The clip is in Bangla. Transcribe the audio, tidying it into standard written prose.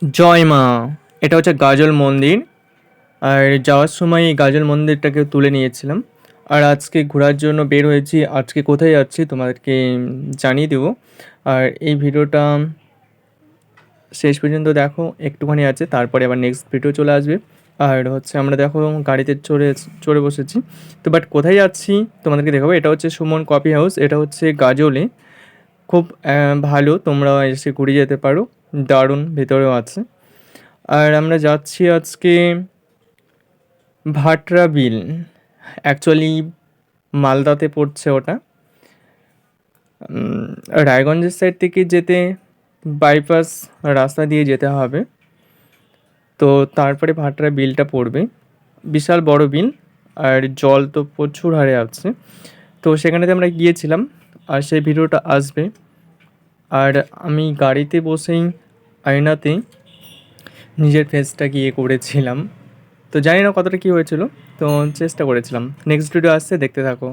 জয় মা! এটা হচ্ছে গাজল মন্দির। আর যাওয়ার সময় এই গাজল মন্দিরটাকে তুলে নিয়েছিলাম। আর আজকে ঘোরার জন্য বের হয়েছি। আজকে কোথায় যাচ্ছি তোমাদেরকে জানিয়ে দেবো। আর এই ভিডিওটা শেষ পর্যন্ত দেখো, একটুখানি আছে, তারপরে আবার নেক্সট ভিডিও চলে আসবে। আর হচ্ছে আমরা দেখো গাড়িতে চড়ে চড়ে বসেছি। তো বাট কোথায় যাচ্ছি তোমাদেরকে দেখাবো। এটা হচ্ছে সুমন কফি হাউস, এটা হচ্ছে গাজলে। খুব ভালো, তোমরা এসে ঘুরে যেতে পারো। দারুণ, ভেতরেও আছে। আর আমরা যাচ্ছি আজকে ভাটরা বিল। অ্যাকচুয়ালি মালদাতে পড়ছে ওটা। উম, রায়গঞ্জের সাইড থেকে যেতে বাইপাস রাস্তা দিয়ে যেতে হবে। তো তারপরে ভাটরা বিলটা পড়বে, বিশাল বড় বিল। আর জল তো প্রচুর হারে আছে। তো সেখানেতে আমরা গিয়েছিলাম, আর সেই ভিডিওটা আসবে। আর আমি গাড়িতে বসেই আয়নাতে নিজের ফেসটা গিয়ে করেছিলাম। তো জানি না কতটা কী হয়েছিল, তো চেষ্টা করেছিলাম। নেক্সট ভিডিও আসছে, দেখতে থাকো।